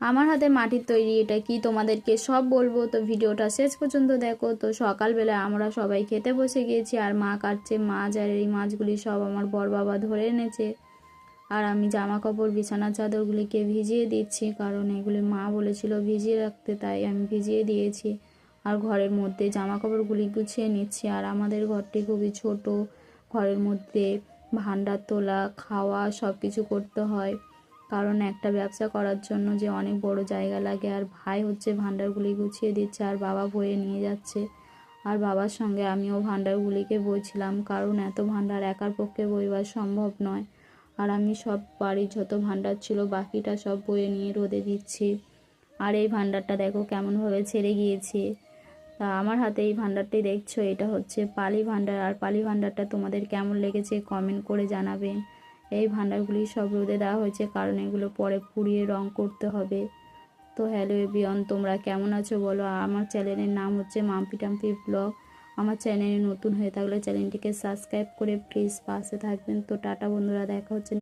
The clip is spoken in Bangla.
আমার হাতে মাটির তৈরি এটা কি তোমাদেরকে সব বলবো, তো ভিডিওটা শেষ পর্যন্ত দেখো। তো সকালবেলা আমরা সবাই খেতে বসে গিয়েছি, আর মা কাটছে মাছ, আর এই মাছগুলি সব আমার বর বাবা ধরে এনেছে। আর আমি জামা কাপড় বিছানা চাদরগুলিকে ভিজিয়ে দিচ্ছি, কারণ এগুলি মা বলেছিল ভিজিয়ে রাখতে, তাই আমি ভিজিয়ে দিয়েছি। আর ঘরের মধ্যে জামা কাপড়গুলি গুছিয়ে নিচ্ছি। আর আমাদের ঘরটি খুবই ছোট, ঘরের মধ্যে ভান্ডার তোলা, খাওয়া সব কিছু করতে হয়, কারণ একটা ব্যবসা করার জন্য যে অনেক বড় জায়গা লাগে। আর ভাই হচ্ছে ভান্ডারগুলি গুছিয়ে দিচ্ছে, আর বাবা বয়ে নিয়ে যাচ্ছে। আর বাবার সঙ্গে আমিও ভান্ডারগুলিকে বইছিলাম, কারণ এত ভান্ডার একার পক্ষে বইবা সম্ভব নয়। আর আমি সব বাড়ির যত ভান্ডার ছিল বাকিটা সব বয়ে নিয়ে রোদে দিচ্ছি। আর এই ভান্ডারটা দেখো কেমনভাবে ছেড়ে গিয়েছে। তা আমার হাতে এই ভান্ডারটি দেখছো, এটা হচ্ছে পালি ভান্ডার। আর পালি ভান্ডারটা তোমাদের কেমন লেগেছে কমেন্ট করে জানাবেন। এই ভান্ডারগুলি সব রোদে দেওয়া হয়েছে, কারণ এগুলো পরে পুড়িয়ে রং করতে হবে। তো হ্যালো এভরিওয়ান, তোমরা কেমন আছো বলো। আমার চ্যানেলের নাম হচ্ছে মাম্পি টাম্পি ব্লগ। আমার চ্যানেলে নতুন হয়ে থাকলে চ্যানেলটিকে সাবস্ক্রাইব করে প্লিজ পাশে থাকবেন। তো টাটা বন্ধুরা, দেখা হচ্ছে।